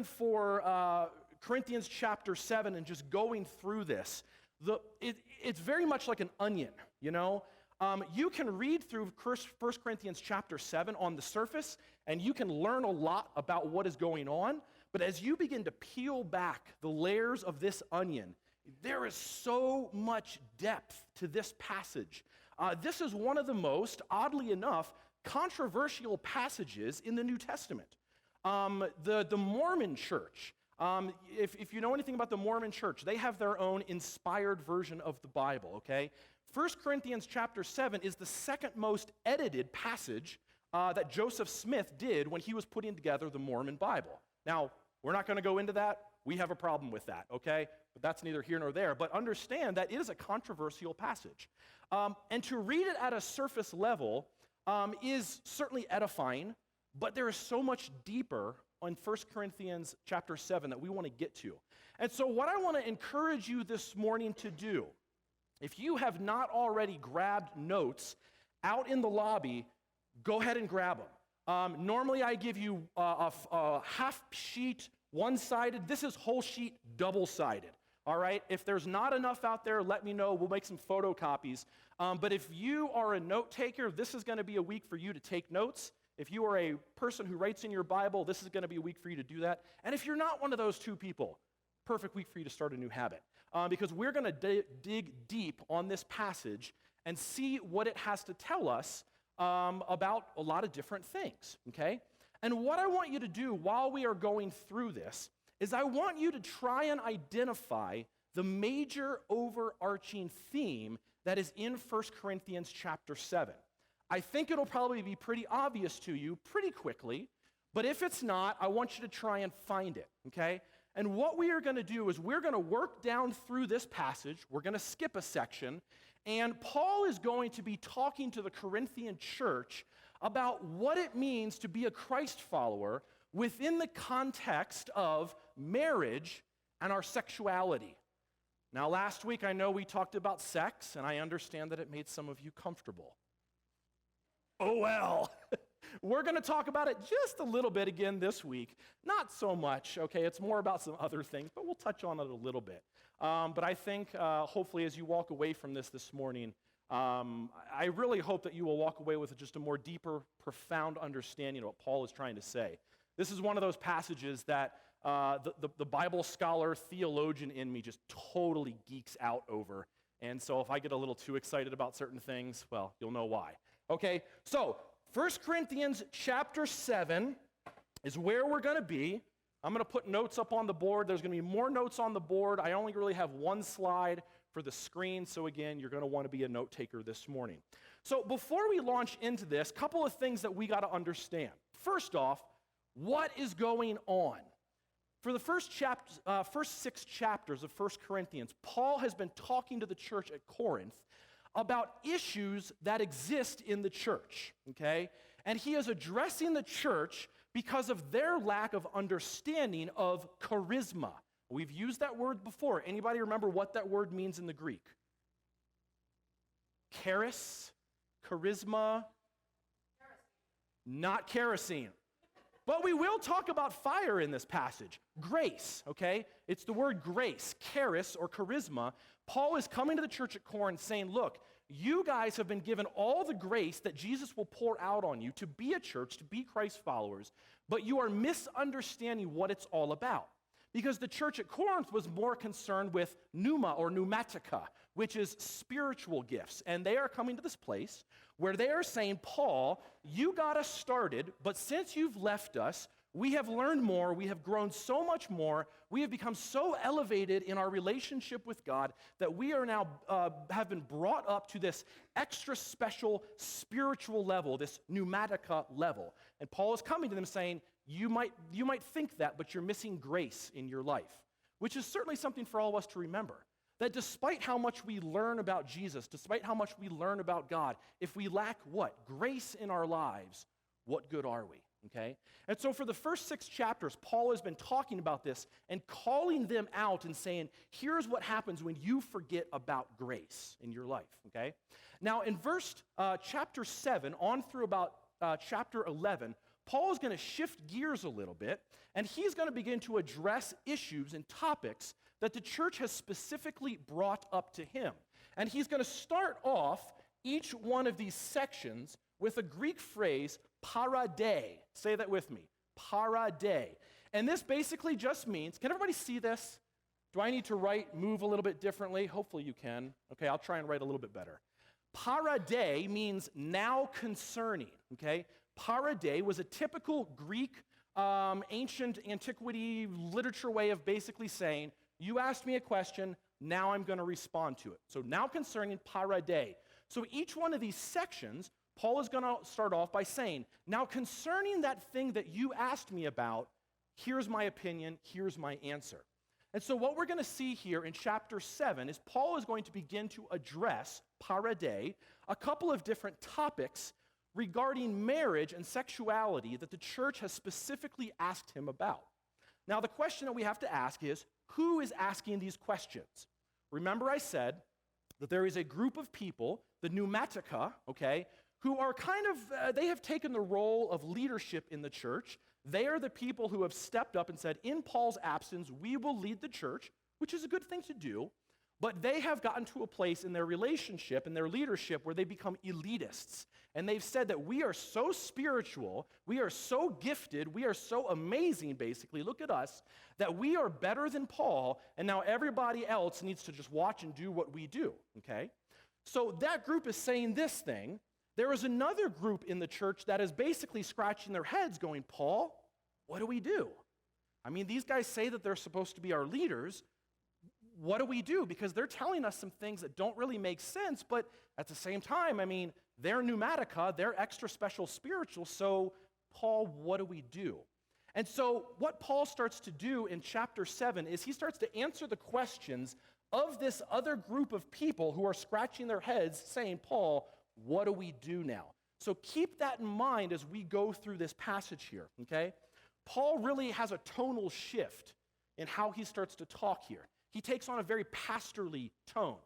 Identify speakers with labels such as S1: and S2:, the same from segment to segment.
S1: preparing for Corinthians chapter 7 and just going through this, it's very much like an onion, you know? You can read through 1 Corinthians chapter 7 on the surface, and you can learn a lot about what is going on, but as you begin to peel back the layers of this onion, there is so much depth to this passage. This is one of the most, oddly enough, controversial passages in the New Testament. The Mormon church, if you know anything about the Mormon church, they have their own inspired version of the Bible, okay? 1 Corinthians chapter 7 is the second most edited passage that Joseph Smith did when he was putting together the Mormon Bible. Now, we're not going to go into that. We have a problem with that, okay? But that's neither here nor there. But understand that it is a controversial passage. And to read it at a surface level is certainly edifying, but there is so much deeper on 1 Corinthians chapter 7 that we want to get to. And so what I want to encourage you this morning to do, if you have not already grabbed notes out in the lobby, go ahead and grab them. Normally I give you a half sheet, one-sided. This is whole sheet, double-sided. All right? If there's not enough out there, let me know. We'll make some photocopies. But if you are a note taker, this is going to be a week for you to take notes. If you are a person who writes in your Bible, this is going to be a week for you to do that. And if you're not one of those two people, perfect week for you to start a new habit. Because we're going to dig deep on this passage and see what it has to tell us about a lot of different things, okay? And what I want you to do while we are going through this is I want you to try and identify the major overarching theme that is in 1 Corinthians chapter 7. I think it'll probably be pretty obvious to you pretty quickly, but if it's not, I want you to try and find it, okay? And what we are going to do is we're going to work down through this passage. We're going to skip a section, and Paul is going to be talking to the Corinthian church about what it means to be a Christ follower within the context of marriage and our sexuality. Now, last week I know we talked about sex, and I understand that it made some of you comfortable. Oh well. We're going to talk about it just a little bit again this week. Not so much, okay? It's more about some other things, but we'll touch on it a little bit. But I think hopefully as you walk away from this morning, I really hope that you will walk away with just a more deeper, profound understanding of what Paul is trying to say. This is one of those passages that the Bible scholar, theologian in me just totally geeks out over. And so if I get a little too excited about certain things, well, you'll know why. Okay, so 1 Corinthians chapter 7 is where we're going to be. I'm going to put notes up on the board. There's going to be more notes on the board. I only really have one slide for the screen, so again, you're going to want to be a note taker this morning. So before we launch into this, a couple of things that we got to understand. First off, what is going on? For the first 6 chapters of 1 Corinthians, Paul has been talking to the church at Corinth about issues that exist in the church, okay? And he is addressing the church because of their lack of understanding of charisma. We've used that word before. Anybody remember what that word means in the Greek? Charis, charisma, not kerosene. But we will talk about fire in this passage. Grace, okay? It's the word grace, charis or charisma. Paul is coming to the church at Corinth saying, look, you guys have been given all the grace that Jesus will pour out on you to be a church, to be Christ followers, but you are misunderstanding what it's all about. Because the church at Corinth was more concerned with pneuma or pneumatica, which is spiritual gifts. And they are coming to this place where they are saying, Paul, you got us started, but since you've left us, we have learned more, we have grown so much more, we have become so elevated in our relationship with God that we are now have been brought up to this extra special spiritual level, this pneumatica level. And Paul is coming to them saying, you might think that, but you're missing grace in your life, which is certainly something for all of us to remember. That despite how much we learn about Jesus, despite how much we learn about God, if we lack what? Grace in our lives, what good are we? Okay? And so for the first 6 chapters, Paul has been talking about this and calling them out and saying, here's what happens when you forget about grace in your life, okay? Now in chapter 7 on through about chapter 11, Paul is going to shift gears a little bit, and he's going to begin to address issues and topics that the church has specifically brought up to him. And he's going to start off each one of these sections with a Greek phrase, parade. Say that with me, parade. And this basically just means, can everybody see this? Do I need to move a little bit differently? Hopefully you can. Okay, I'll try and write a little bit better. Parade means now concerning, okay? Parade was a typical Greek ancient antiquity literature way of basically saying, you asked me a question, now I'm going to respond to it. So now concerning parade. So each one of these sections, Paul is going to start off by saying, now concerning that thing that you asked me about, here's my opinion, here's my answer. And so what we're going to see here in chapter 7 is Paul is going to begin to address, parade, a couple of different topics regarding marriage and sexuality that the church has specifically asked him about. Now, the question that we have to ask is, who is asking these questions? Remember I said that there is a group of people, the pneumatica, okay, who are they have taken the role of leadership in the church. They are the people who have stepped up and said, in Paul's absence, we will lead the church, which is a good thing to do, but they have gotten to a place in their relationship and their leadership where they become elitists. And they've said that we are so spiritual, we are so gifted, we are so amazing, basically, look at us, that we are better than Paul, and now everybody else needs to just watch and do what we do, okay? So that group is saying this thing. There is another group in the church that is basically scratching their heads going, Paul, what do we do? I mean, these guys say that they're supposed to be our leaders. What do we do? Because they're telling us some things that don't really make sense, but at the same time, I mean, they're pneumatica, they're extra special spiritual, so Paul, what do we do? And so what Paul starts to do in chapter 7 is he starts to answer the questions of this other group of people who are scratching their heads saying, Paul, what do we do now? So keep that in mind as we go through this passage here, okay? Paul really has a tonal shift in how he starts to talk here. He takes on a very pastorly tone.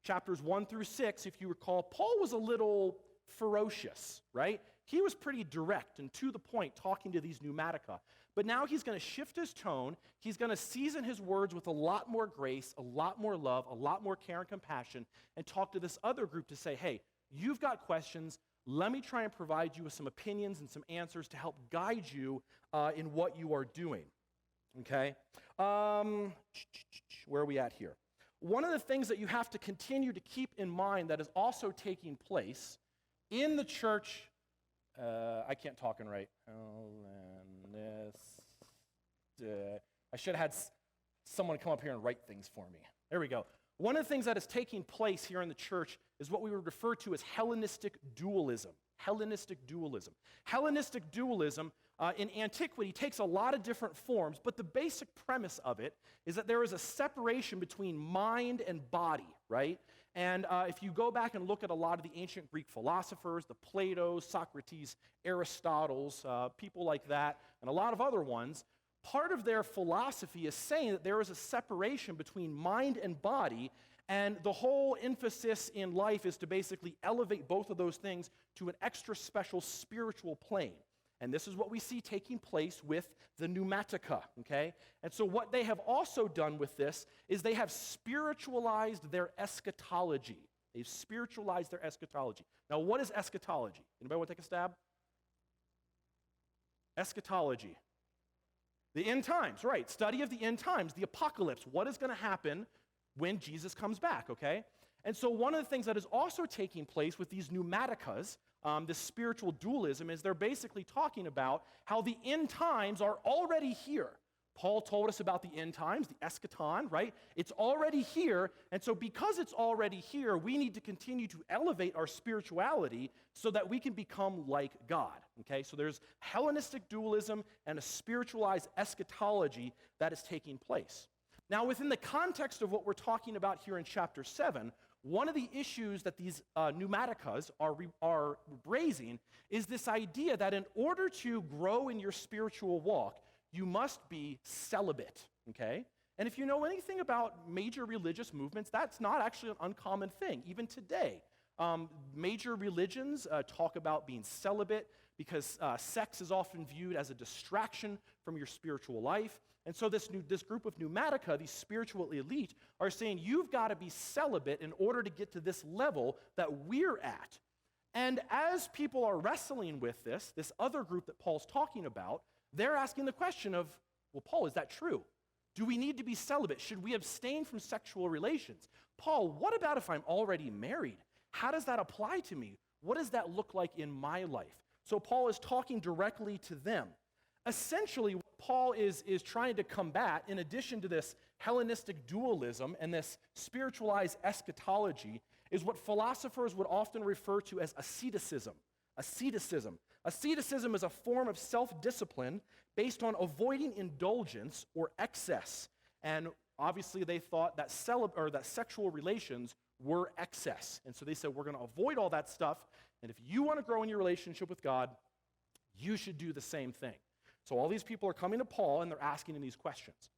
S1: Chapters 1 through 6, if you recall, Paul was a little ferocious, right? He was pretty direct and to the point talking to these pneumatica. But now he's going to shift his tone. He's going to season his words with a lot more grace, a lot more love, a lot more care and compassion, and talk to this other group to say, hey, you've got questions. Let me try and provide you with some opinions and some answers to help guide you in what you are doing, okay? Where are we at here? One of the things that you have to continue to keep in mind that is also taking place in the church, I can't talk and write. I should have had someone come up here and write things for me. There we go. One of the things that is taking place here in the church is what we would refer to as Hellenistic dualism. Hellenistic dualism. Hellenistic dualism in antiquity takes a lot of different forms, but the basic premise of it is that there is a separation between mind and body, right? And if you go back and look at a lot of the ancient Greek philosophers, the Plato, Socrates, Aristotle's, people like that, and a lot of other ones, part of their philosophy is saying that there is a separation between mind and body, and the whole emphasis in life is to basically elevate both of those things to an extra special spiritual plane. And this is what we see taking place with the pneumatica, okay? And so what they have also done with this is they have spiritualized their eschatology. They've spiritualized their eschatology. Now, what is eschatology? Anybody want to take a stab? Eschatology. The end times, right. Study of the end times, the apocalypse. What is going to happen when Jesus comes back, okay? And so one of the things that is also taking place with these pneumaticas, this spiritual dualism, is they're basically talking about how the end times are already here. Paul told us about the end times, the eschaton, right? It's already here, and so because it's already here, we need to continue to elevate our spirituality so that we can become like God, okay? So there's Hellenistic dualism and a spiritualized eschatology that is taking place. Now, within the context of what we're talking about here in chapter 7, one of the issues that these pneumaticas are raising is this idea that in order to grow in your spiritual walk, you must be celibate, okay? And if you know anything about major religious movements, that's not actually an uncommon thing, even today. Major religions talk about being celibate because sex is often viewed as a distraction from your spiritual life. And so this group of pneumatica, these spiritual elite, are saying you've got to be celibate in order to get to this level that we're at. And as people are wrestling with this other group that Paul's talking about, they're asking the question of, well, Paul, is that true? Do we need to be celibate? Should we abstain from sexual relations? Paul, what about if I'm already married? How does that apply to me? What does that look like in my life? So Paul is talking directly to them. Essentially, what Paul is trying to combat, in addition to this Hellenistic dualism and this spiritualized eschatology, is what philosophers would often refer to as asceticism. Asceticism. Asceticism is a form of self-discipline based on avoiding indulgence or excess. And obviously they thought that sexual relations were excess. And so they said, we're going to avoid all that stuff, and if you want to grow in your relationship with God, you should do the same thing. So all these people are coming to Paul, and they're asking him these questions.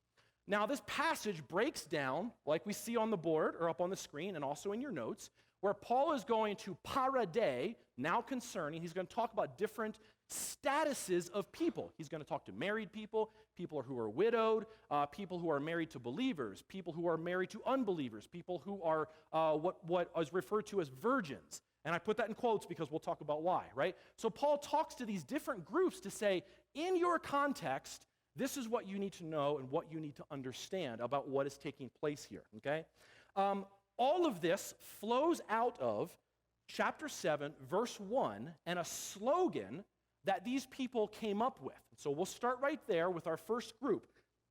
S1: Now, this passage breaks down, like we see on the board or up on the screen and also in your notes, where Paul is going to parade, now concerning, he's going to talk about different statuses of people. He's going to talk to married people, people who are widowed, people who are married to believers, people who are married to unbelievers, people who are what is referred to as virgins. And I put that in quotes because we'll talk about why, right? So Paul talks to these different groups to say, in your context, this is what you need to know and what you need to understand about what is taking place here, okay? All of this flows out of chapter 7, verse 1, and a slogan that these people came up with. So we'll start right there with our first group.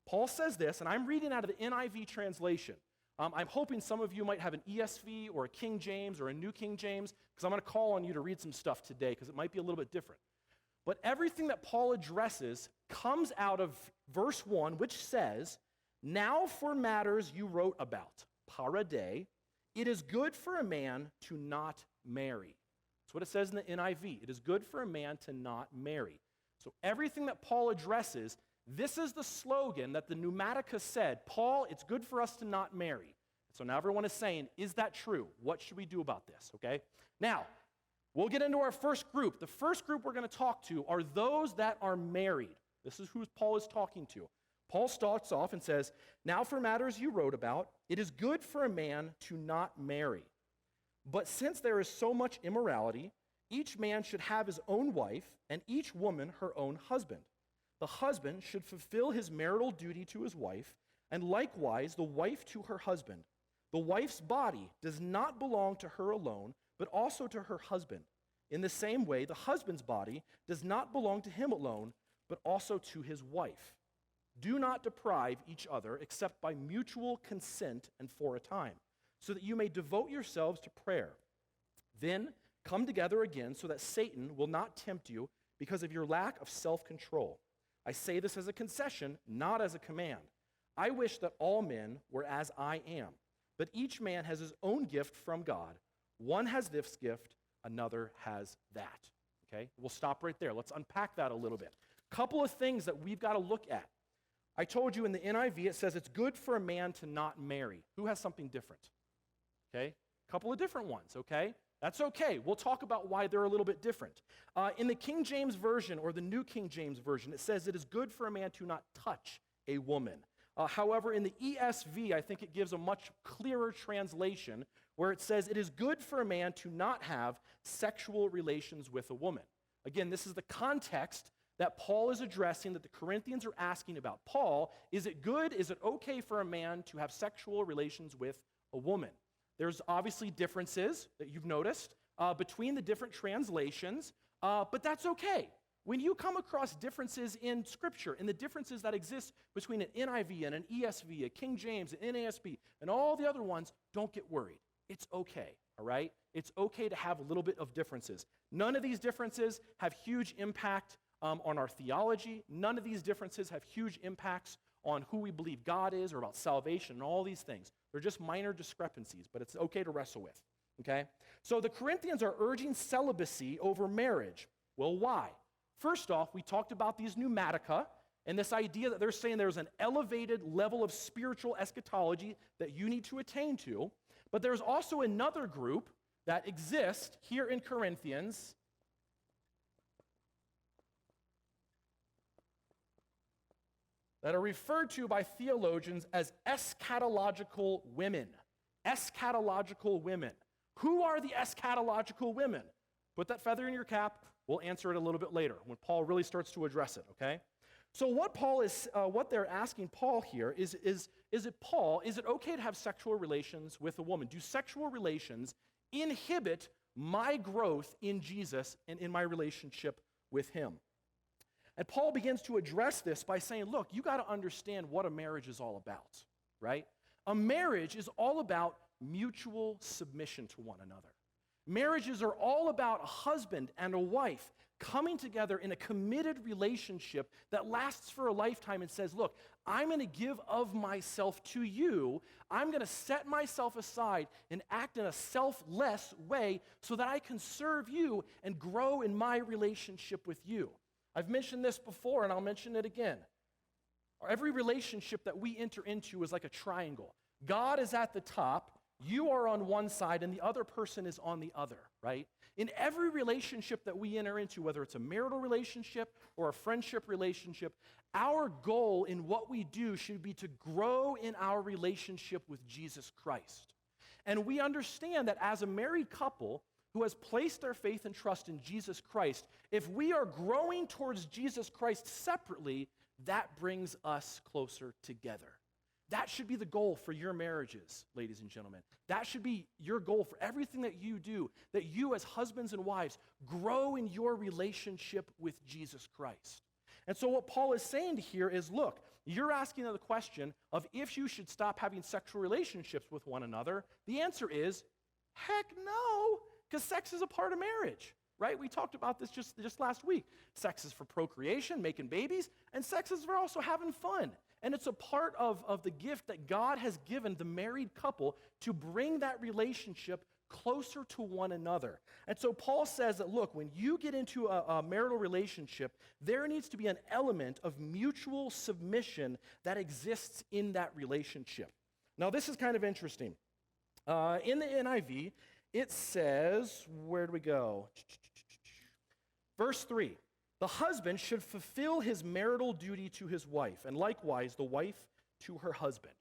S1: Paul says this, and I'm reading out of the NIV translation. I'm hoping some of you might have an ESV or a King James or a New King James, because I'm going to call on you to read some stuff today, because it might be a little bit different. But everything that Paul addresses comes out of verse 1, which says, "Now for matters you wrote about, parade, it is good for a man to not marry." That's what it says in the NIV. It is good for a man to not marry. So everything that Paul addresses, this is the slogan that the Pneumatica said, Paul, it's good for us to not marry. So now everyone is saying, is that true? What should we do about this, okay? Now, we'll get into our first group. The first group we're going to talk to are those that are married. This is who Paul is talking to. Paul starts off and says, "Now for matters you wrote about, it is good for a man to not marry. But since there is so much immorality, each man should have his own wife, and each woman her own husband. The husband should fulfill his marital duty to his wife, and likewise the wife to her husband. The wife's body does not belong to her alone, but also to her husband. In the same way, the husband's body does not belong to him alone, but also to his wife. Do not deprive each other except by mutual consent and for a time, so that you may devote yourselves to prayer. Then come together again so that Satan will not tempt you because of your lack of self-control. I say this as a concession, not as a command. I wish that all men were as I am, but each man has his own gift from God. One has this gift, another has that." Okay? We'll stop right there. Let's unpack that a little bit. Couple of things that we've got to look at. I told you in the NIV it says it's good for a man to not marry. Who has something different? Okay? A couple of different ones, okay? That's okay. We'll talk about why they're a little bit different. In the King James Version or the New King James Version, it says it is good for a man to not touch a woman. However, in the ESV, I think it gives a much clearer translation where it says it is good for a man to not have sexual relations with a woman. Again, this is the context that Paul is addressing, that the Corinthians are asking about. Paul, is it good, is it okay for a man to have sexual relations with a woman? There's obviously differences that you've noticed between the different translations, but that's okay. When you come across differences in Scripture and the differences that exist between an NIV and an ESV, a King James, an NASB, and all the other ones, don't get worried. It's okay, all right? It's okay to have a little bit of differences. None of these differences have huge impact on our theology. None of these differences have huge impacts on who we believe God is or about salvation and all these things. They're just minor discrepancies, but it's okay to wrestle with, okay? So the Corinthians are urging celibacy over marriage. Well, why? First off, we talked about these pneumatica and this idea that they're saying there's an elevated level of spiritual eschatology that you need to attain to, but there's also another group that exist here in Corinthians that are referred to by theologians as eschatological women. Eschatological women. Who are the eschatological women? Put that feather in your cap. We'll answer it a little bit later when Paul really starts to address it, okay? So what they're asking Paul here is it okay to have sexual relations with a woman? Do sexual relations inhibit my growth in Jesus and in my relationship with him? And Paul begins to address this by saying, look, you got to understand what a marriage is all about, right? A marriage is all about mutual submission to one another. Marriages are all about a husband and a wife coming together in a committed relationship that lasts for a lifetime and says, look, I'm going to give of myself to you. I'm going to set myself aside and act in a selfless way so that I can serve you and grow in my relationship with you. I've mentioned this before, and I'll mention it again. Every relationship that we enter into is like a triangle. God is at the top, you are on one side, and the other person is on the other, right? In every relationship that we enter into, whether it's a marital relationship or a friendship relationship, our goal in what we do should be to grow in our relationship with Jesus Christ. And we understand that as a married couple who has placed their faith and trust in Jesus Christ, if we are growing towards Jesus Christ separately, that brings us closer together. That should be the goal for your marriages, ladies and gentlemen. That should be your goal for everything that you do, that you as husbands and wives grow in your relationship with Jesus Christ. And so what Paul is saying here is, look, you're asking the question of if you should stop having sexual relationships with one another. The answer is, heck no, because sex is a part of marriage, right? We talked about this just last week. Sex is for procreation, making babies, and sex is for also having fun. And it's a part of the gift that God has given the married couple to bring that relationship closer to one another. And so Paul says that, look, when you get into a marital relationship, there needs to be an element of mutual submission that exists in that relationship. Now, this is kind of interesting. In the NIV, it says, where do we go? Verse 3. The husband should fulfill his marital duty to his wife, and likewise the wife to her husband.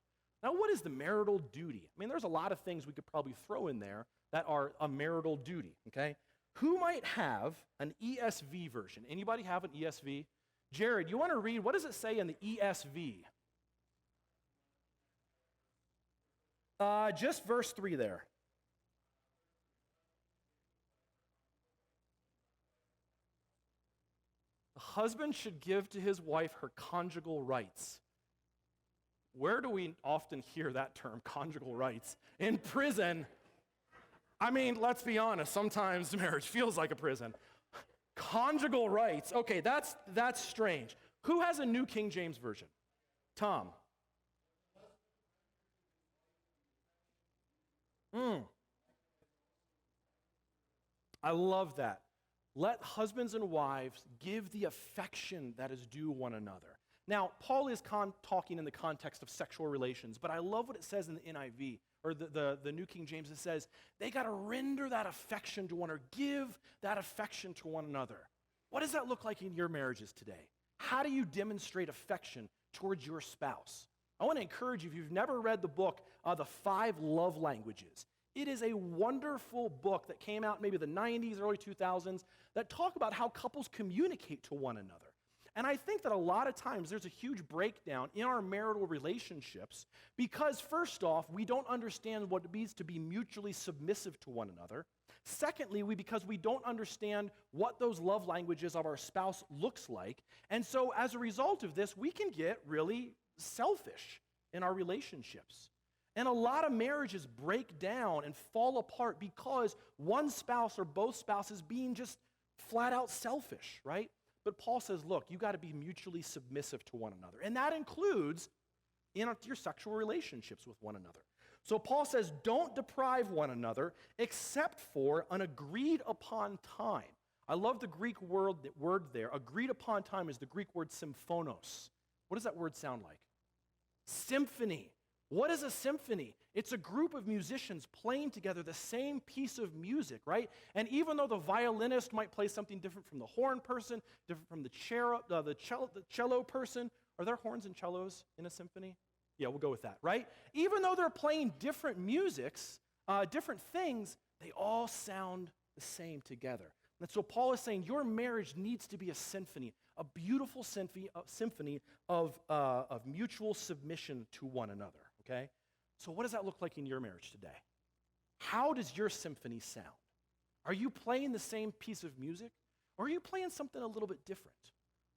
S1: Now, what is the marital duty? I mean, there's a lot of things we could probably throw in there that are a marital duty, okay? Who might have an ESV version? Anybody have an ESV? Jared, you want to read? What does it say in the ESV? Just verse 3 there. Husband should give to his wife her conjugal rights. Where do we often hear that term, conjugal rights? In prison. I mean, let's be honest, sometimes marriage feels like a prison. Conjugal rights. Okay, that's strange. Who has a New King James Version? Tom. I love that. Let husbands and wives give the affection that is due one another. Now, Paul is talking in the context of sexual relations, but I love what it says in the NIV, or the New King James. It says, they got to render that affection to one another, give that affection to one another. What does that look like in your marriages today? How do you demonstrate affection towards your spouse? I want to encourage you, if you've never read the book, The 5 Love Languages, it is a wonderful book that came out maybe the 90s, early 2000s, that talk about how couples communicate to one another. And I think that a lot of times there's a huge breakdown in our marital relationships because, first off, we don't understand what it means to be mutually submissive to one another. Secondly, because we don't understand what those love languages of our spouse looks like. And so as a result of this, we can get really selfish in our relationships. And a lot of marriages break down and fall apart because one spouse or both spouses being just flat out selfish, right? But Paul says, look, you got to be mutually submissive to one another. And that includes in your sexual relationships with one another. So Paul says, don't deprive one another except for an agreed upon time. I love the Greek word there. Agreed upon time is the Greek word symphonos. What does that word sound like? Symphony. What is a symphony? It's a group of musicians playing together the same piece of music, right? And even though the violinist might play something different from the horn person, different from the cello person, are there horns and cellos in a symphony? Yeah, we'll go with that, right? Even though they're playing different musics, different things, they all sound the same together. And so Paul is saying your marriage needs to be a symphony, a beautiful symphony of mutual submission to one another, okay? So what does that look like in your marriage today? How does your symphony sound? Are you playing the same piece of music? Or are you playing something a little bit different,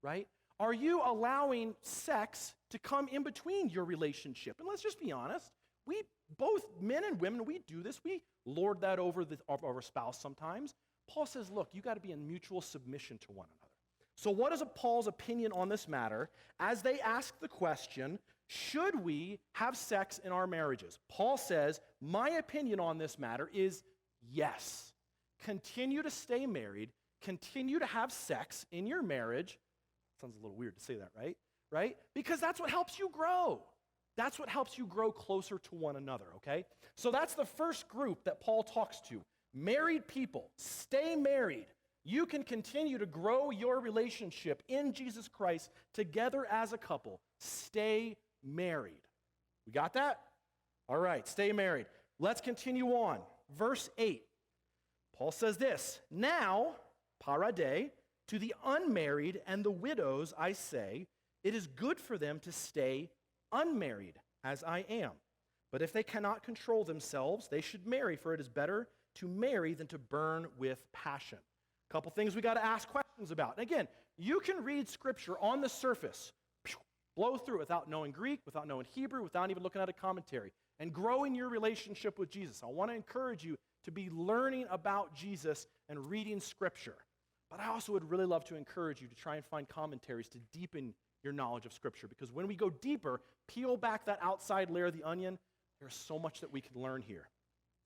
S1: right? Are you allowing sex to come in between your relationship? And let's just be honest, we, both men and women, we do this. We lord that over our spouse sometimes. Paul says, look, you got to be in mutual submission to one another. So what is Paul's opinion on this matter as they ask the question, should we have sex in our marriages? Paul says, my opinion on this matter is yes. Continue to stay married, continue to have sex in your marriage. Sounds a little weird to say that, right? Because that's what helps you grow. That's what helps you grow closer to one another, okay? So that's the first group that Paul talks to. Married people, stay married. You can continue to grow your relationship in Jesus Christ together as a couple. Stay married. We got that? All right, stay married. Let's continue on. Verse 8. Paul says this, now, parade, to the unmarried and the widows I say, it is good for them to stay unmarried, as I am. But if they cannot control themselves, they should marry, for it is better to marry than to burn with passion. A couple things we got to ask questions about. And again, you can read Scripture on the surface, blow through it without knowing Greek, without knowing Hebrew, without even looking at a commentary, and grow in your relationship with Jesus. I want to encourage you to be learning about Jesus and reading Scripture. But I also would really love to encourage you to try and find commentaries to deepen your knowledge of Scripture, because when we go deeper, peel back that outside layer of the onion, there's so much that we can learn here.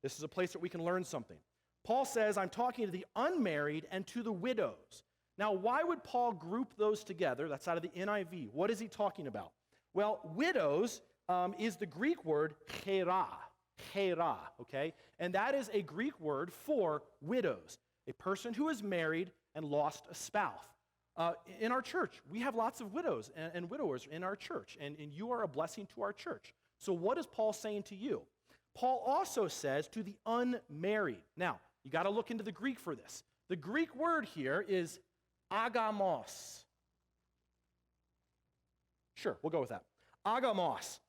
S1: This is a place that we can learn something. Paul says, I'm talking to the unmarried and to the widows. Now, why would Paul group those together? That's out of the NIV. What is he talking about? Well, widows is the Greek word chera, okay? And that is a Greek word for widows, a person who is married and lost a spouse. In our church, we have lots of widows and widowers in our church, and you are a blessing to our church. So what is Paul saying to you? Paul also says to the unmarried. Now, you got to look into the Greek for this. The Greek word here is agamos. Sure, we'll go with that. Agamos.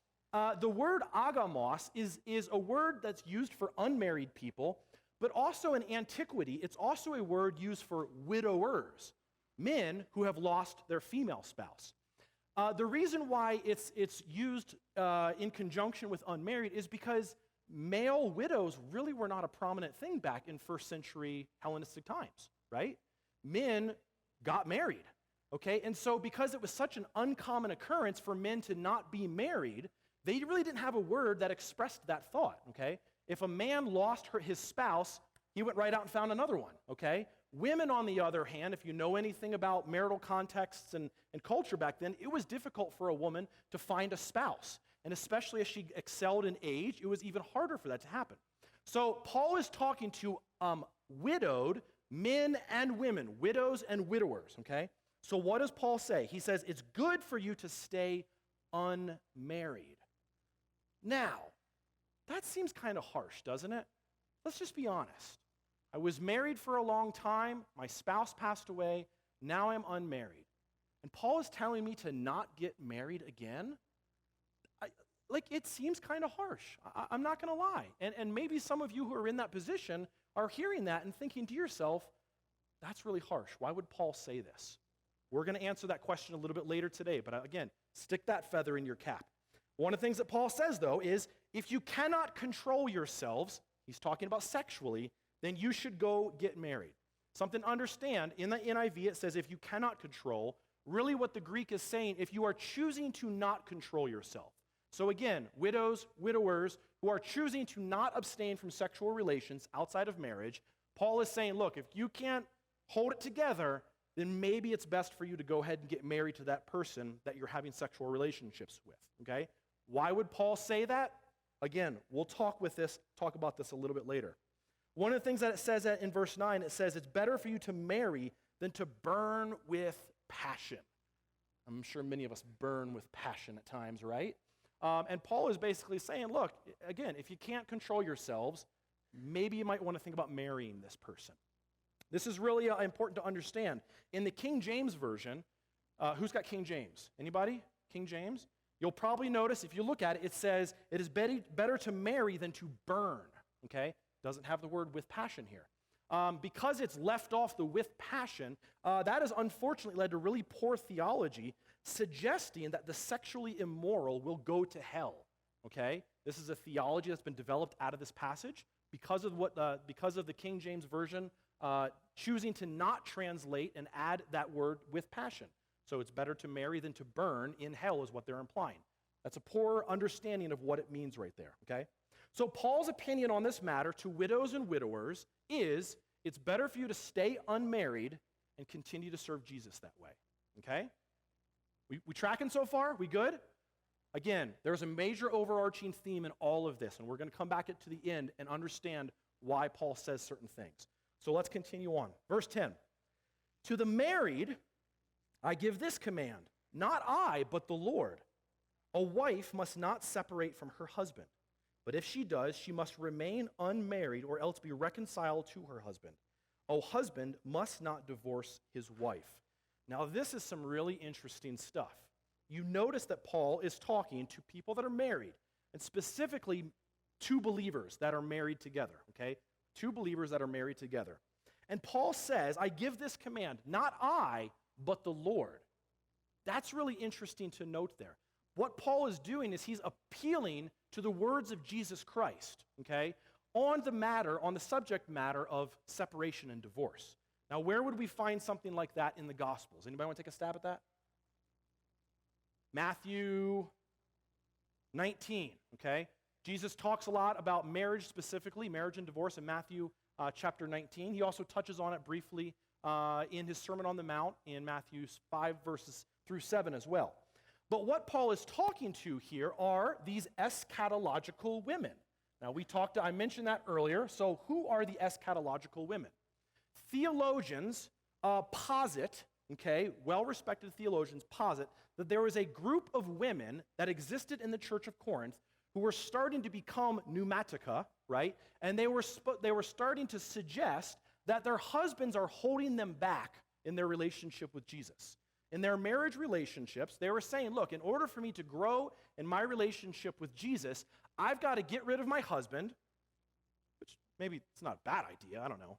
S1: The word agamos is a word that's used for unmarried people, but also in antiquity, it's also a word used for widowers, men who have lost their female spouse. The reason why it's used in conjunction with unmarried is because male widows really were not a prominent thing back in first century Hellenistic times, right? Men got married, okay? And so because it was such an uncommon occurrence for men to not be married, they really didn't have a word that expressed that thought, okay? If a man lost his spouse, he went right out and found another one, okay? Women, on the other hand, if you know anything about marital contexts and culture back then, it was difficult for a woman to find a spouse. And especially as she excelled in age, it was even harder for that to happen. So Paul is talking to widowed men and women, widows and widowers, okay? So what does Paul say? He says, it's good for you to stay unmarried. Now, that seems kind of harsh, doesn't it? Let's just be honest. I was married for a long time. My spouse passed away. Now I'm unmarried. And Paul is telling me to not get married again? It seems kind of harsh. I'm not going to lie. And maybe some of you who are in that position are hearing that and thinking to yourself, that's really harsh. Why would Paul say this? We're going to answer that question a little bit later today. But again, stick that feather in your cap. One of the things that Paul says, though, is if you cannot control yourselves, he's talking about sexually, then you should go get married. Something to understand, in the NIV it says if you cannot control, really what the Greek is saying, if you are choosing to not control yourself. So again, widows, widowers who are choosing to not abstain from sexual relations outside of marriage, Paul is saying, look, if you can't hold it together, then maybe it's best for you to go ahead and get married to that person that you're having sexual relationships with, okay? Why would Paul say that? Again, we'll talk about this a little bit later. One of the things that it says in verse 9, it says, it's better for you to marry than to burn with passion. I'm sure many of us burn with passion at times, right? And Paul is basically saying, look, again, if you can't control yourselves, maybe you might want to think about marrying this person. This is really important to understand. In the King James Version, who's got King James? Anybody? King James? You'll probably notice, if you look at it, it says, it is better to marry than to burn, okay? Doesn't have the word with passion here. Because it's left off the with passion, that has unfortunately led to really poor theology, suggesting that the sexually immoral will go to hell, okay? This is a theology that's been developed out of this passage because of the King James Version choosing to not translate and add that word with passion. So it's better to marry than to burn in hell is what they're implying. That's a poor understanding of what it means right there, okay? So Paul's opinion on this matter to widows and widowers is it's better for you to stay unmarried and continue to serve Jesus that way, okay? We tracking so far? We good? Again, there's a major overarching theme in all of this, and we're going to come back to the end and understand why Paul says certain things. So let's continue on. Verse 10. To the married, I give this command, not I, but the Lord. A wife must not separate from her husband, but if she does, she must remain unmarried or else be reconciled to her husband. A husband must not divorce his wife. Now, this is some really interesting stuff. You notice that Paul is talking to people that are married, and specifically two believers that are married together, okay? Two believers that are married together. And Paul says, I give this command, not I, but the Lord. That's really interesting to note there. What Paul is doing is he's appealing to the words of Jesus Christ, okay, on the subject matter of separation and divorce. Now, where would we find something like that in the Gospels? Anybody want to take a stab at that? Matthew 19, okay? Jesus talks a lot about marriage specifically, marriage and divorce in Matthew chapter 19. He also touches on it briefly in his Sermon on the Mount in Matthew 5 verses through 7 as well. But what Paul is talking to here are these eschatological women. Now I mentioned that earlier. So who are the eschatological women? Theologians posit, okay, well-respected theologians posit that there was a group of women that existed in the church of Corinth who were starting to become pneumatica, right? And they were starting to suggest that their husbands are holding them back in their relationship with Jesus. In their marriage relationships, they were saying, look, in order for me to grow in my relationship with Jesus, I've got to get rid of my husband, which maybe it's not a bad idea, I don't know.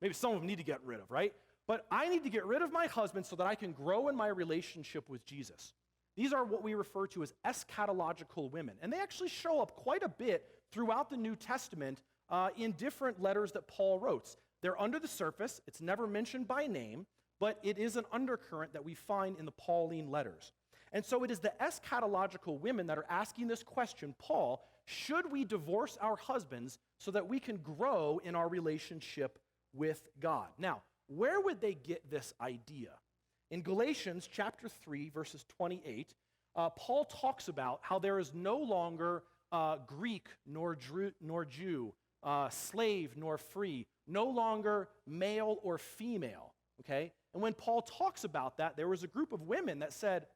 S1: Maybe some of them need to get rid of, right? But I need to get rid of my husband so that I can grow in my relationship with Jesus. These are what we refer to as eschatological women. And they actually show up quite a bit throughout the New Testament in different letters that Paul wrote. They're under the surface. It's never mentioned by name, but it is an undercurrent that we find in the Pauline letters. And so it is the eschatological women that are asking this question, Paul, should we divorce our husbands so that we can grow in our relationship with God? Now, where would they get this idea? In Galatians chapter 3, verses 28, Paul talks about how there is no longer Greek nor Jew, slave nor free, no longer male or female, okay? And when Paul talks about that, there was a group of women that said,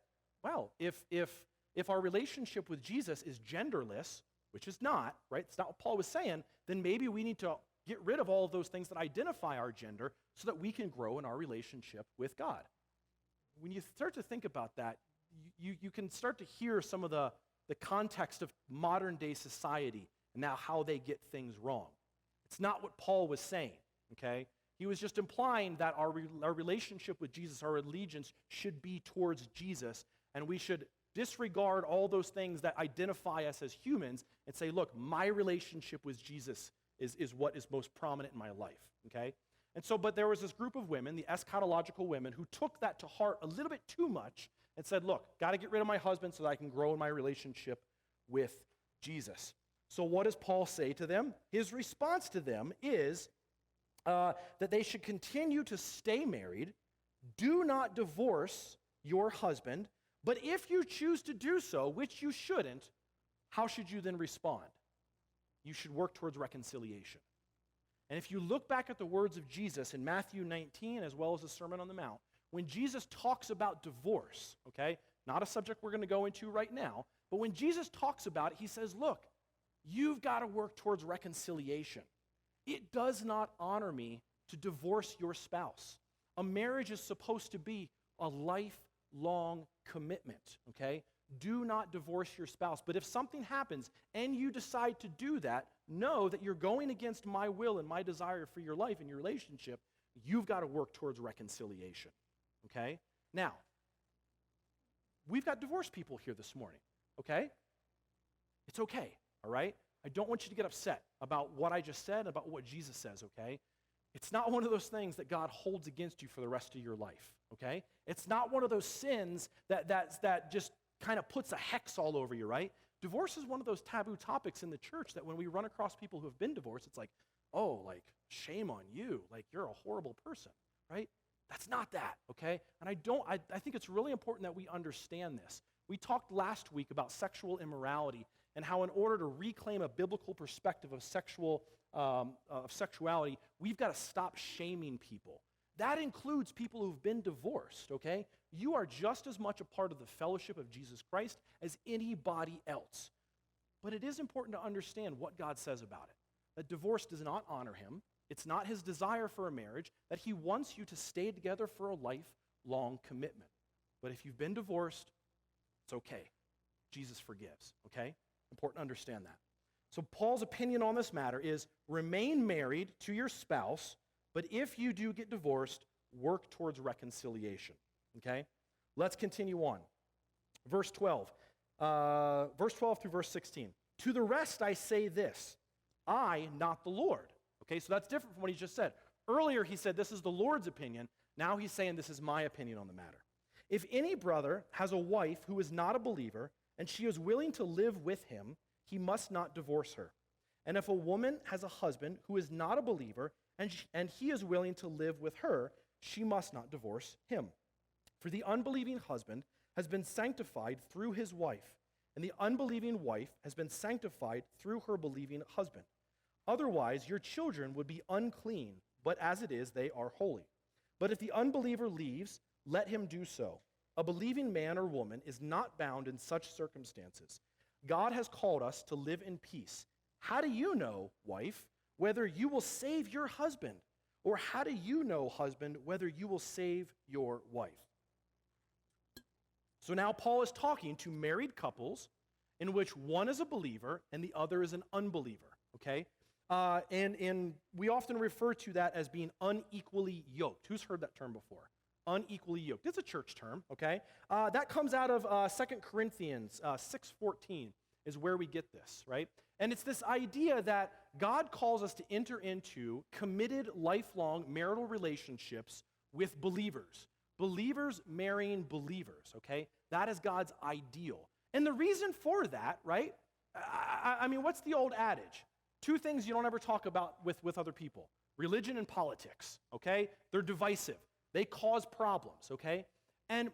S1: well, if our relationship with Jesus is genderless, which is not, right? It's not what Paul was saying, then maybe we need to get rid of all of those things that identify our gender so that we can grow in our relationship with God. When you start to think about that, you can start to hear some of the context of modern day society and now how they get things wrong. It's not what Paul was saying, okay? He was just implying that our relationship with Jesus, our allegiance should be towards Jesus, and we should disregard all those things that identify us as humans and say, look, my relationship with Jesus is what is most prominent in my life, okay? And so, but there was this group of women, the eschatological women, who took that to heart a little bit too much and said, look, got to get rid of my husband so that I can grow in my relationship with Jesus. So what does Paul say to them? His response to them is that they should continue to stay married, do not divorce your husband, but if you choose to do so, which you shouldn't, how should you then respond? You should work towards reconciliation. And if you look back at the words of Jesus in Matthew 19, as well as the Sermon on the Mount, when Jesus talks about divorce, okay, not a subject we're going to go into right now, but when Jesus talks about it, he says, look, you've got to work towards reconciliation. It does not honor me to divorce your spouse. A marriage is supposed to be a lifelong commitment, okay? Do not divorce your spouse. But if something happens and you decide to do that, know that you're going against my will and my desire for your life and your relationship. You've got to work towards reconciliation, okay? Now, we've got divorced people here this morning, okay? It's okay, all right? I don't want you to get upset about what I just said, about what Jesus says, okay? It's not one of those things that God holds against you for the rest of your life, okay? It's not one of those sins that just kind of puts a hex all over you, right? Divorce is one of those taboo topics in the church that when we run across people who have been divorced, it's like, oh, like, shame on you. Like, you're a horrible person, right? That's not that, okay? And I think it's really important that we understand this. We talked last week about sexual immorality and how in order to reclaim a biblical perspective of sexuality, we've got to stop shaming people. That includes people who've been divorced, okay? You are just as much a part of the fellowship of Jesus Christ as anybody else. But it is important to understand what God says about it. That divorce does not honor him. It's not his desire for a marriage. That he wants you to stay together for a lifelong commitment. But if you've been divorced, it's okay. Jesus forgives, okay? Important to understand that. So Paul's opinion on this matter is remain married to your spouse, but if you do get divorced, work towards reconciliation, okay? Let's continue on. Verse 12 through verse 16. To the rest I say this, I, not the Lord. Okay, so that's different from what he just said. Earlier he said this is the Lord's opinion. Now he's saying this is my opinion on the matter. If any brother has a wife who is not a believer, and she is willing to live with him, he must not divorce her. And if a woman has a husband who is not a believer, and he is willing to live with her, she must not divorce him. For the unbelieving husband has been sanctified through his wife, and the unbelieving wife has been sanctified through her believing husband. Otherwise, your children would be unclean, but as it is, they are holy. But if the unbeliever leaves, let him do so. A believing man or woman is not bound in such circumstances. God has called us to live in peace. How do you know, wife, whether you will save your husband? Or how do you know, husband, whether you will save your wife? So now Paul is talking to married couples in which one is a believer and the other is an unbeliever, okay? And we often refer to that as being unequally yoked. Who's heard that term before? Unequally yoked. It's a church term, okay? That comes out of 2 Corinthians 6:14 is where we get this, right? And it's this idea that God calls us to enter into committed, lifelong marital relationships with believers. Believers marrying believers, okay? That is God's ideal. And the reason for that, right? I mean, what's the old adage? Two things you don't ever talk about with other people. Religion and politics, okay? They're divisive. They cause problems, okay? And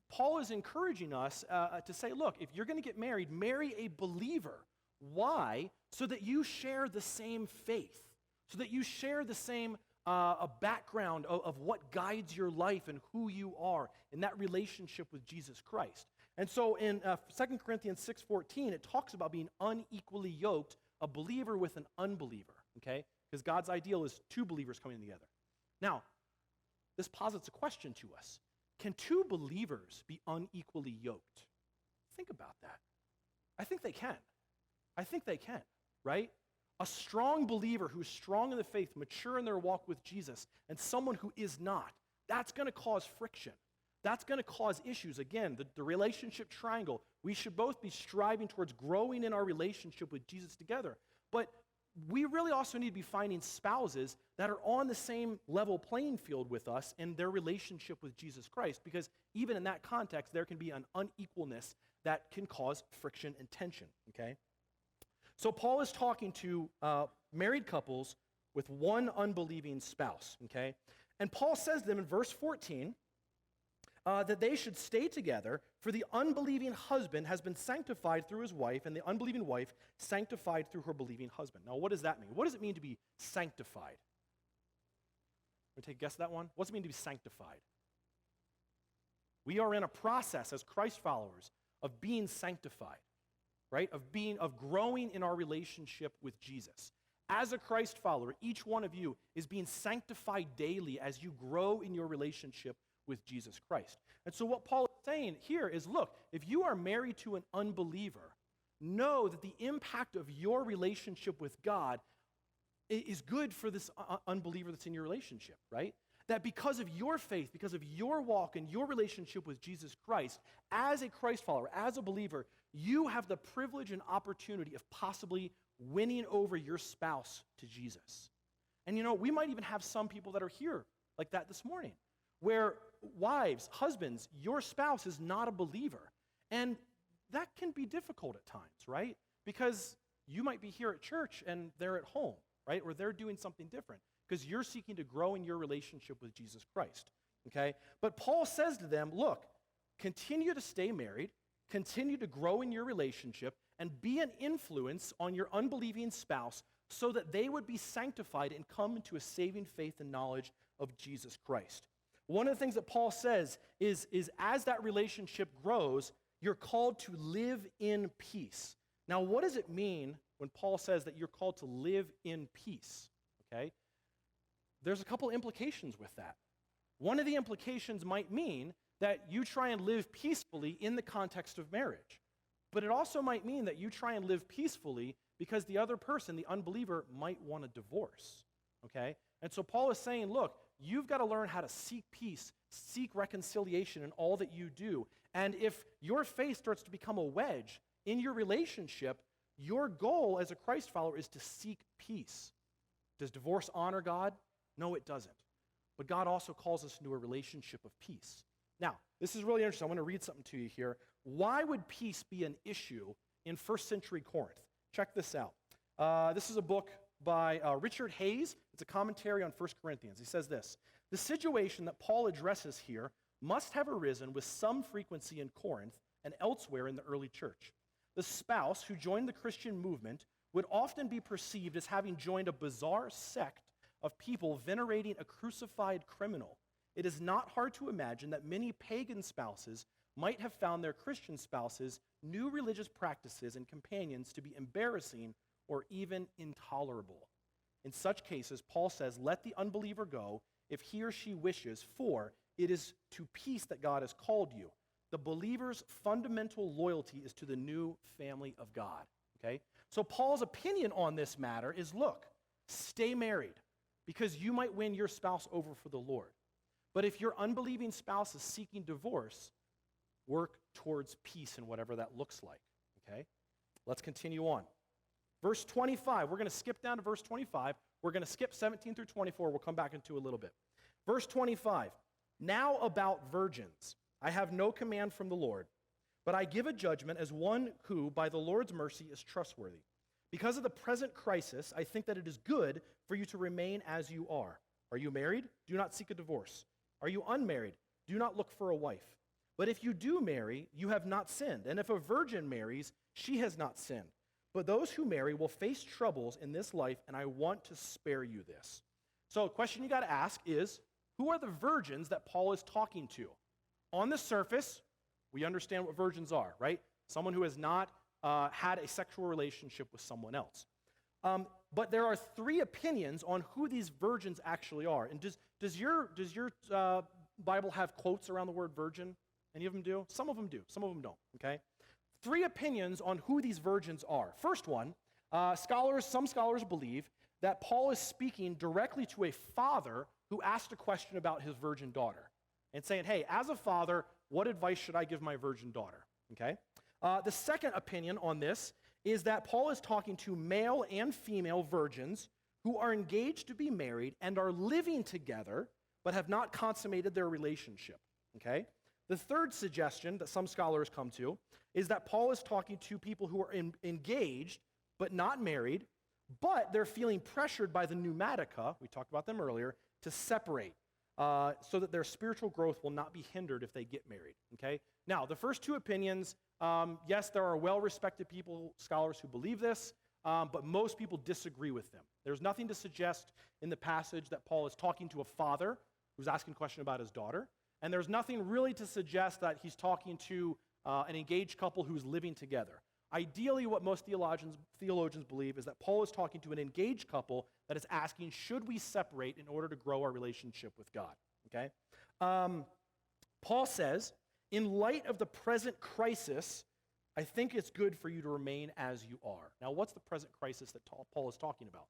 S1: Paul is encouraging us to say, look, if you're going to get married, marry a believer. Why? So that you share the same faith, so that you share the same a background of what guides your life and who you are in that relationship with Jesus Christ. And so in 2 Corinthians 6:14, it talks about being unequally yoked, a believer with an unbeliever, okay? Because God's ideal is two believers coming together. Now, this posits a question to us. Can two believers be unequally yoked? Think about that. I think they can. I think they can, right? A strong believer who's strong in the faith, mature in their walk with Jesus, and someone who is not, that's going to cause friction. That's going to cause issues. Again, the relationship triangle, we should both be striving towards growing in our relationship with Jesus together. But we really also need to be finding spouses that are on the same level playing field with us in their relationship with Jesus Christ, because even in that context, there can be an unequalness that can cause friction and tension, okay? So Paul is talking to married couples with one unbelieving spouse, okay? And Paul says to them in verse 14, that they should stay together, for the unbelieving husband has been sanctified through his wife, and the unbelieving wife sanctified through her believing husband. Now, what does that mean? What does it mean to be sanctified? Can we take a guess at that one? What does it mean to be sanctified? We are in a process as Christ followers of being sanctified, right? Of growing in our relationship with Jesus. As a Christ follower, each one of you is being sanctified daily as you grow in your relationship with Jesus Christ. And so what Paul is saying here is, look, if you are married to an unbeliever, know that the impact of your relationship with God is good for this unbeliever that's in your relationship, right? That because of your faith, because of your walk and your relationship with Jesus Christ, as a Christ follower, as a believer, you have the privilege and opportunity of possibly winning over your spouse to Jesus. And we might even have some people that are here like that this morning, where wives, husbands, your spouse is not a believer. And that can be difficult at times, right? Because you might be here at church and they're at home, right? Or they're doing something different because you're seeking to grow in your relationship with Jesus Christ, okay? But Paul says to them, look, continue to stay married, continue to grow in your relationship, and be an influence on your unbelieving spouse so that they would be sanctified and come into a saving faith and knowledge of Jesus Christ. One of the things that Paul says is as that relationship grows, you're called to live in peace. Now, what does it mean when Paul says that you're called to live in peace? Okay? There's a couple implications with that. One of the implications might mean that you try and live peacefully in the context of marriage. But it also might mean that you try and live peacefully because the other person, the unbeliever, might want a divorce. Okay? And so Paul is saying, look, you've got to learn how to seek peace, seek reconciliation in all that you do. And if your faith starts to become a wedge in your relationship, your goal as a Christ follower is to seek peace. Does divorce honor God? No, it doesn't. But God also calls us into a relationship of peace. Now, this is really interesting. I want to read something to you here. Why would peace be an issue in first century Corinth? Check this out. This is a book by Richard Hayes. It's a commentary on 1 Corinthians. He says this: the situation that Paul addresses here must have arisen with some frequency in Corinth and elsewhere in the early church. The spouse who joined the Christian movement would often be perceived as having joined a bizarre sect of people venerating a crucified criminal. It is not hard to imagine that many pagan spouses might have found their Christian spouses' new religious practices and companions to be embarrassing or even intolerable. In such cases, Paul says, let the unbeliever go if he or she wishes, for it is to peace that God has called you. The believer's fundamental loyalty is to the new family of God. Okay? So Paul's opinion on this matter is, look, stay married because you might win your spouse over for the Lord. But if your unbelieving spouse is seeking divorce, work towards peace in whatever that looks like. Okay? Let's continue on. Verse 25, we're going to skip down to verse 25. We're going to skip 17 through 24. We'll come back into a little bit. Verse 25, now about virgins. I have no command from the Lord, but I give a judgment as one who, by the Lord's mercy, is trustworthy. Because of the present crisis, I think that it is good for you to remain as you are. Are you married? Do not seek a divorce. Are you unmarried? Do not look for a wife. But if you do marry, you have not sinned. And if a virgin marries, she has not sinned. But those who marry will face troubles in this life, and I want to spare you this. So a question you got to ask is, who are the virgins that Paul is talking to? On the surface, we understand what virgins are, right? Someone who has not had a sexual relationship with someone else. But there are three opinions on who these virgins actually are. And does your Bible have quotes around the word virgin? Any of them do? Some of them do. Some of them don't, okay? Three opinions on who these virgins are. First one, some scholars believe that Paul is speaking directly to a father who asked a question about his virgin daughter and saying, hey, as a father, what advice should I give my virgin daughter, okay? The second opinion on this is that Paul is talking to male and female virgins who are engaged to be married and are living together but have not consummated their relationship, okay? The third suggestion that some scholars come to is that Paul is talking to people who are engaged but not married, but they're feeling pressured by the pneumatica, we talked about them earlier, to separate. so that their spiritual growth will not be hindered if they get married, okay? Now, the first two opinions, yes, there are well-respected people, scholars who believe this, but most people disagree with them. There's nothing to suggest in the passage that Paul is talking to a father who's asking a question about his daughter, and there's nothing really to suggest that he's talking to an engaged couple who's living together. Ideally, what most theologians believe is that Paul is talking to an engaged couple that is asking, should we separate in order to grow our relationship with God? Okay? Paul says, in light of the present crisis, I think it's good for you to remain as you are. Now, what's the present crisis that Paul is talking about?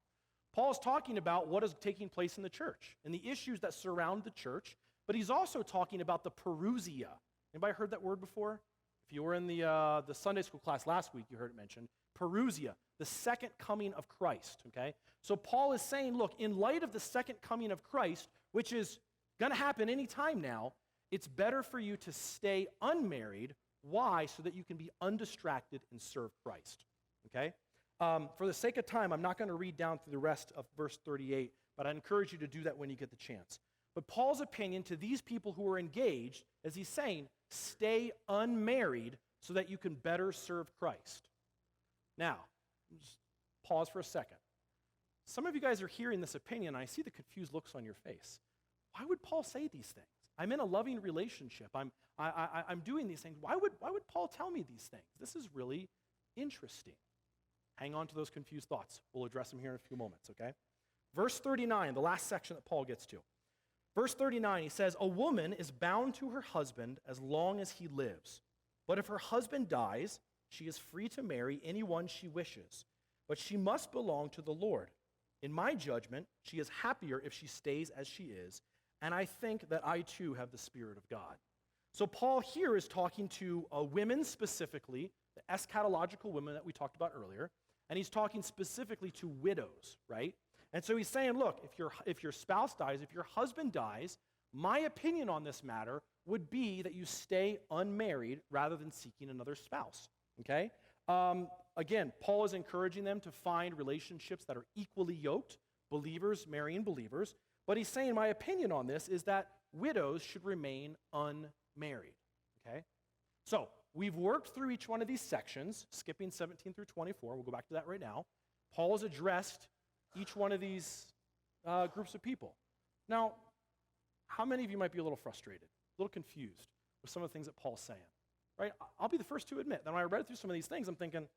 S1: Paul is talking about what is taking place in the church and the issues that surround the church, but he's also talking about the parousia. Anybody heard that word before? If you were in the Sunday school class last week, you heard it mentioned. Parousia, the second coming of Christ, okay? So Paul is saying, look, in light of the second coming of Christ, which is going to happen any time now, it's better for you to stay unmarried. Why? So that you can be undistracted and serve Christ, okay? For the sake of time, I'm not going to read down through the rest of verse 38, but I encourage you to do that when you get the chance. But Paul's opinion to these people who are engaged is he's saying, stay unmarried so that you can better serve Christ. Now, just pause for a second. Some of you guys are hearing this opinion, and I see the confused looks on your face. Why would Paul say these things? I'm in a loving relationship. I'm doing these things. Why would Paul tell me these things? This is really interesting. Hang on to those confused thoughts. We'll address them here in a few moments, okay? Verse 39, the last section that Paul gets to. Verse 39, he says, a woman is bound to her husband as long as he lives. But if her husband dies, she is free to marry anyone she wishes. But she must belong to the Lord. In my judgment, she is happier if she stays as she is. And I think that I too have the Spirit of God. So Paul here is talking to women specifically, the eschatological women that we talked about earlier. And he's talking specifically to widows, right? And so he's saying, look, if your spouse dies, if your husband dies, my opinion on this matter would be that you stay unmarried rather than seeking another spouse, okay? Again, Paul is encouraging them to find relationships that are equally yoked, believers marrying believers, but he's saying my opinion on this is that widows should remain unmarried, okay? So we've worked through each one of these sections, skipping 17 through 24. We'll go back to that right now. Paul has addressed each one of these groups of people. Now, how many of you might be a little frustrated, a little confused with some of the things that Paul's saying? Right? I'll be the first to admit that when I read through some of these things, I'm thinking,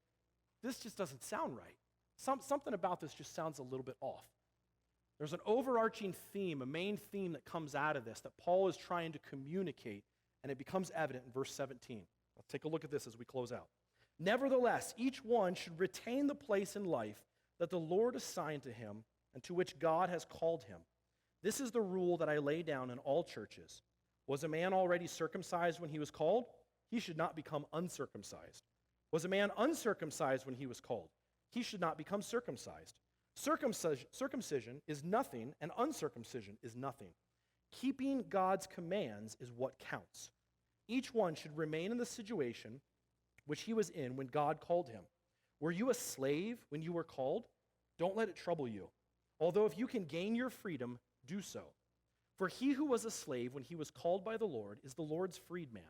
S1: this just doesn't sound right. Something about this just sounds a little bit off. There's an overarching theme, a main theme that comes out of this that Paul is trying to communicate, and it becomes evident in verse 17. Let's take a look at this as we close out. Nevertheless, each one should retain the place in life that the Lord assigned to him and to which God has called him. This is the rule that I lay down in all churches. Was a man already circumcised when he was called? He should not become uncircumcised. Was a man uncircumcised when he was called? He should not become circumcised. Circumcision is nothing, and uncircumcision is nothing. Keeping God's commands is what counts. Each one should remain in the situation which he was in when God called him. Were you a slave when you were called? Don't let it trouble you. Although if you can gain your freedom, do so. For he who was a slave when he was called by the Lord is the Lord's freedman.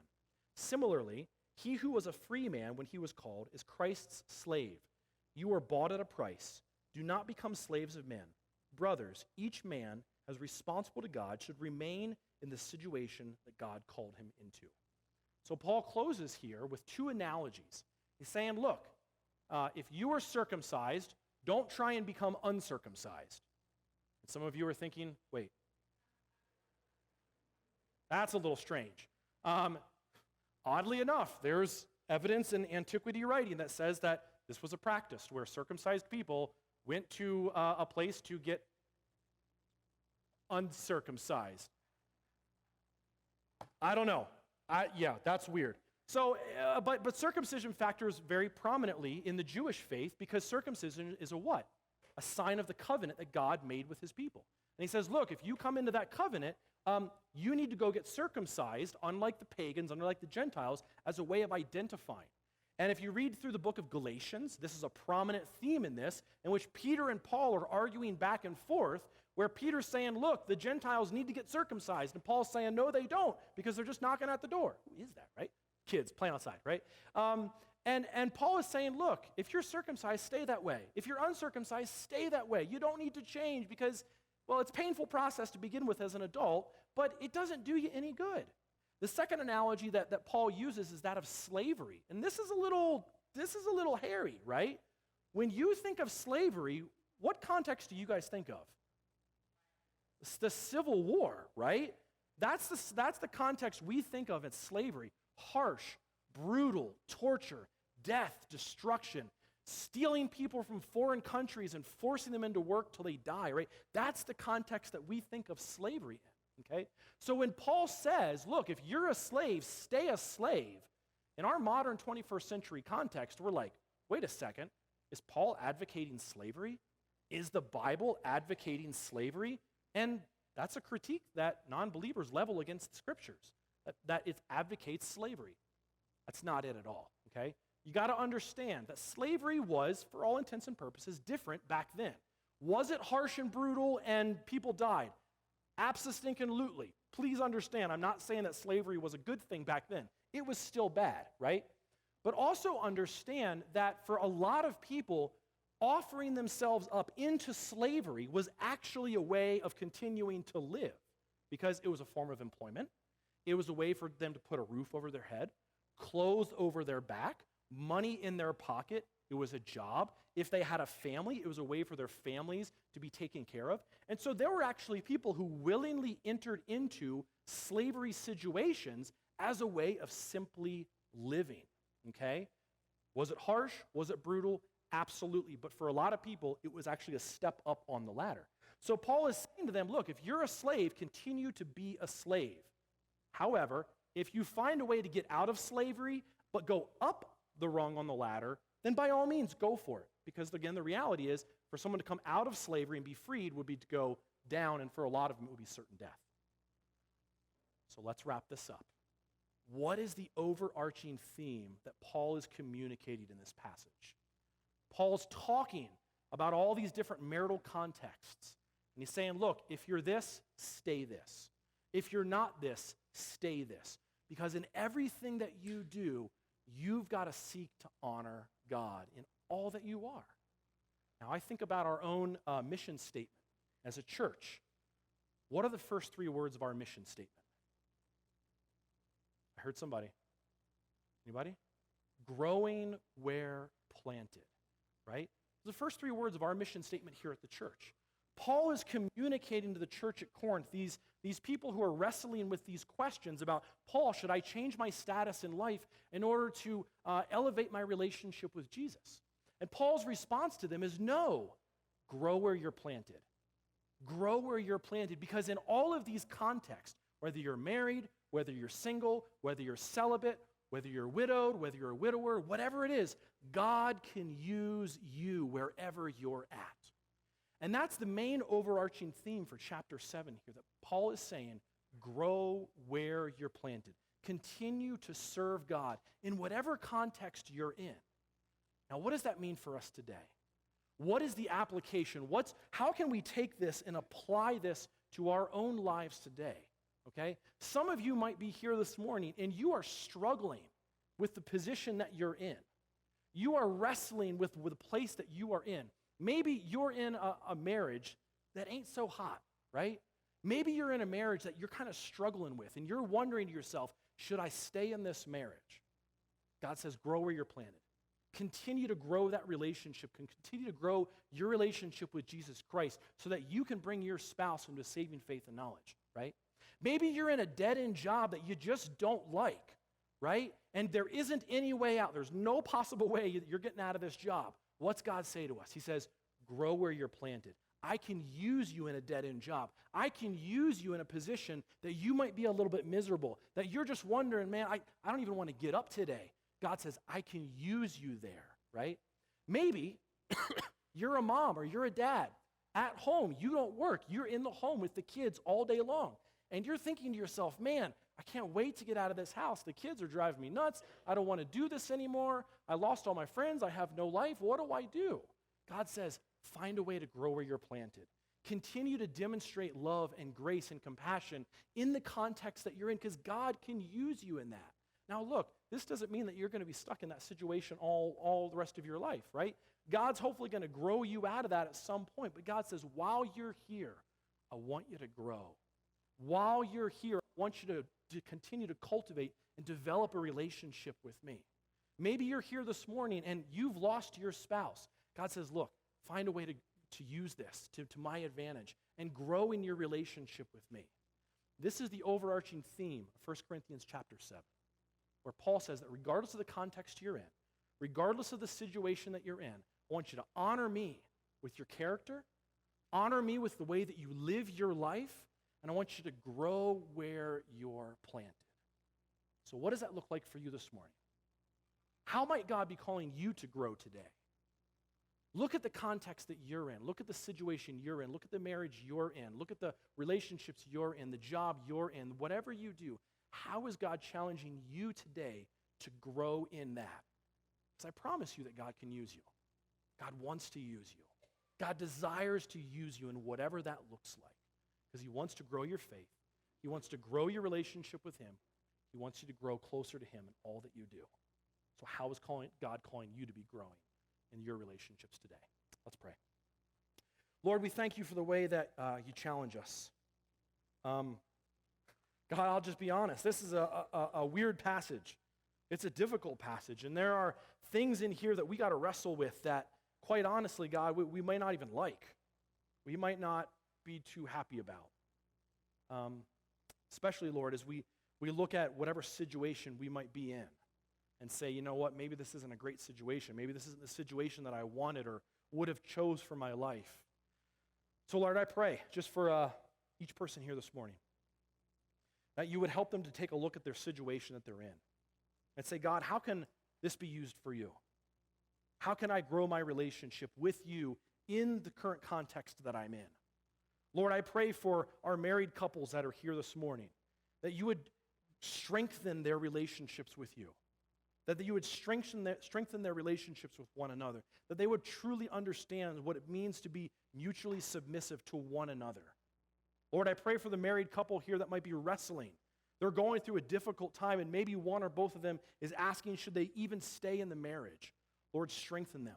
S1: Similarly, he who was a free man when he was called is Christ's slave. You were bought at a price. Do not become slaves of men. Brothers, each man, as responsible to God, should remain in the situation that God called him into. So Paul closes here with two analogies. He's saying, look, if you are circumcised, don't try and become uncircumcised. And some of you are thinking, wait, that's a little strange. Oddly enough, there's evidence in antiquity writing that says that this was a practice where circumcised people went to a place to get uncircumcised. I don't know. Yeah, that's weird. So, but circumcision factors very prominently in the Jewish faith because circumcision is a what? A sign of the covenant that God made with his people. And he says, look, if you come into that covenant, you need to go get circumcised, unlike the pagans, unlike the Gentiles, as a way of identifying. And if you read through the book of Galatians, this is a prominent theme in this, in which Peter and Paul are arguing back and forth, where Peter's saying, look, the Gentiles need to get circumcised. And Paul's saying, no, they don't, because they're just knocking at the door. Who is that, right? Kids playing outside, right? And Paul is saying, look, if you're circumcised, stay that way. If you're uncircumcised, stay that way. You don't need to change because, well, it's a painful process to begin with as an adult, but it doesn't do you any good. The second analogy that Paul uses is that of slavery. And this is a little hairy, right? When you think of slavery, what context do you guys think of? It's the Civil War, right? That's the context we think of as slavery. Harsh, brutal, torture, death, destruction, stealing people from foreign countries and forcing them into work till they die, right? That's the context that we think of slavery in. Okay? So when Paul says, look, if you're a slave, stay a slave, in our modern 21st century context, we're like, wait a second, is Paul advocating slavery? Is the Bible advocating slavery? And that's a critique that non-believers level against the scriptures, that it advocates slavery. That's not it at all, okay? You got to understand that slavery was, for all intents and purposes, different back then. Was it harsh and brutal and people died? Abso-stinkin-lutely. Please understand, I'm not saying that slavery was a good thing back then. It was still bad, right? But also understand that for a lot of people, offering themselves up into slavery was actually a way of continuing to live because it was a form of employment. It was a way for them to put a roof over their head, clothes over their back, money in their pocket. It was a job. If they had a family, it was a way for their families to be taken care of. And so there were actually people who willingly entered into slavery situations as a way of simply living, okay? Was it harsh? Was it brutal? Absolutely. But for a lot of people, it was actually a step up on the ladder. So Paul is saying to them, look, if you're a slave, continue to be a slave. However, if you find a way to get out of slavery, but go up the rung on the ladder, then by all means, go for it. Because again, the reality is, for someone to come out of slavery and be freed would be to go down, and for a lot of them, it would be certain death. So let's wrap this up. What is the overarching theme that Paul is communicating in this passage? Paul's talking about all these different marital contexts. And he's saying, look, if you're this, stay this. If you're not this, stay this. Because in everything that you do, you've got to seek to honor God in all that you are. Now, I think about our own mission statement as a church. What are the first three words of our mission statement? I heard somebody. Anybody? Growing where planted, right? The first three words of our mission statement here at the church. Paul is communicating to the church at Corinth, these people who are wrestling with these questions about, Paul, should I change my status in life in order to elevate my relationship with Jesus? And Paul's response to them is, no, grow where you're planted. Grow where you're planted, because in all of these contexts, whether you're married, whether you're single, whether you're celibate, whether you're widowed, whether you're a widower, whatever it is, God can use you wherever you're at. And that's the main overarching theme for chapter 7 here, that Paul is saying, grow where you're planted. Continue to serve God in whatever context you're in. Now, what does that mean for us today? What is the application? How can we take this and apply this to our own lives today? Okay? Some of you might be here this morning and you are struggling with the position that you're in. You are wrestling with the place that you are in. Maybe you're in a marriage that ain't so hot, right? Maybe you're in a marriage that you're kind of struggling with and you're wondering to yourself, should I stay in this marriage? God says, grow where you're planted. Continue to grow that relationship. Continue to grow your relationship with Jesus Christ so that you can bring your spouse into saving faith and knowledge, right? Maybe you're in a dead-end job that you just don't like, right? And there isn't any way out. There's no possible way you're getting out of this job. What's God say to us? He says, grow where you're planted. I can use you in a dead-end job. I can use you in a position that you might be a little bit miserable, that you're just wondering, man, I don't even want to get up today. God says, I can use you there, right? Maybe you're a mom or you're a dad. At home, you don't work. You're in the home with the kids all day long. And you're thinking to yourself, man, I can't wait to get out of this house. The kids are driving me nuts. I don't want to do this anymore. I lost all my friends. I have no life. What do I do? God says, find a way to grow where you're planted. Continue to demonstrate love and grace and compassion in the context that you're in, because God can use you in that. Now look, this doesn't mean that you're going to be stuck in that situation all the rest of your life, right? God's hopefully going to grow you out of that at some point, but God says, while you're here, I want you to grow. While you're here, I want you to continue to cultivate and develop a relationship with me. Maybe you're here this morning and you've lost your spouse. God says, look, find a way to use this to my advantage and grow in your relationship with me. This is the overarching theme of 1 Corinthians chapter 7, where Paul says that regardless of the context you're in, regardless of the situation that you're in, I want you to honor me with your character, honor me with the way that you live your life, and I want you to grow where you're planted. So what does that look like for you this morning? How might God be calling you to grow today? Look at the context that you're in. Look at the situation you're in. Look at the marriage you're in. Look at the relationships you're in, the job you're in, whatever you do. How is God challenging you today to grow in that? Because I promise you that God can use you. God wants to use you. God desires to use you in whatever that looks like, because he wants to grow your faith. He wants to grow your relationship with him. He wants you to grow closer to him in all that you do. So how is God calling you to be growing in your relationships today? Let's pray. Lord, we thank you for the way that you challenge us. God, I'll just be honest. This is a weird passage. It's a difficult passage, and there are things in here that we got to wrestle with that, quite honestly, God, we might not even like. We might not be too happy about. Especially, Lord, as we look at whatever situation we might be in and say, you know what, maybe this isn't a great situation. Maybe this isn't the situation that I wanted or would have chose for my life. So, Lord, I pray just for each person here this morning that you would help them to take a look at their situation that they're in and say, God, how can this be used for you? How can I grow my relationship with you in the current context that I'm in? Lord, I pray for our married couples that are here this morning, that you would strengthen their relationships with you, that you would strengthen their relationships with one another, that they would truly understand what it means to be mutually submissive to one another. Lord, I pray for the married couple here that might be wrestling. They're going through a difficult time, and maybe one or both of them is asking, should they even stay in the marriage? Lord, strengthen them.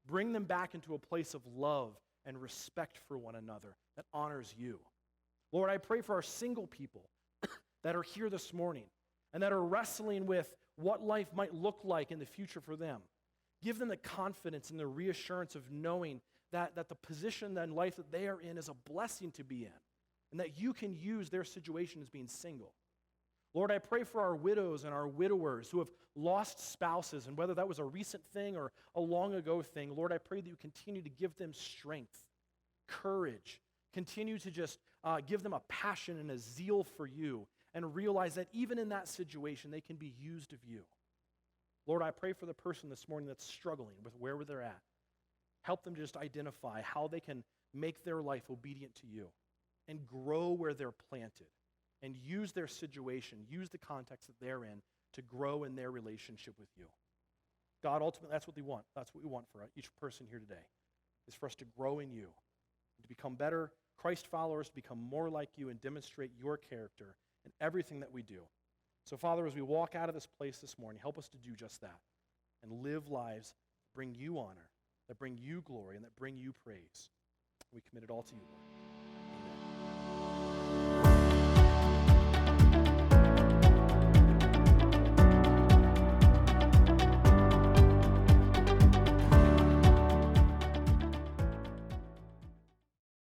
S1: Bring them back into a place of love and respect for one another that honors you. Lord, I pray for our single people that are here this morning and that are wrestling with what life might look like in the future for them. Give them the confidence and the reassurance of knowing that the position in life that they are in is a blessing to be in, and that you can use their situation as being single. Lord, I pray for our widows and our widowers who have lost spouses, and whether that was a recent thing or a long ago thing, Lord, I pray that you continue to give them strength, courage, continue to just give them a passion and a zeal for you, and realize that even in that situation, they can be used of you. Lord, I pray for the person this morning that's struggling with where they're at. Help them just identify how they can make their life obedient to you and grow where they're planted, and use their situation, use the context that they're in to grow in their relationship with you. God, ultimately, that's what we want. That's what we want for each person here today, is for us to grow in you, to become better Christ followers, to become more like you and demonstrate your character in everything that we do. So, Father, as we walk out of this place this morning, help us to do just that and live lives that bring you honor, that bring you glory, and that bring you praise. We commit it all to you, Lord.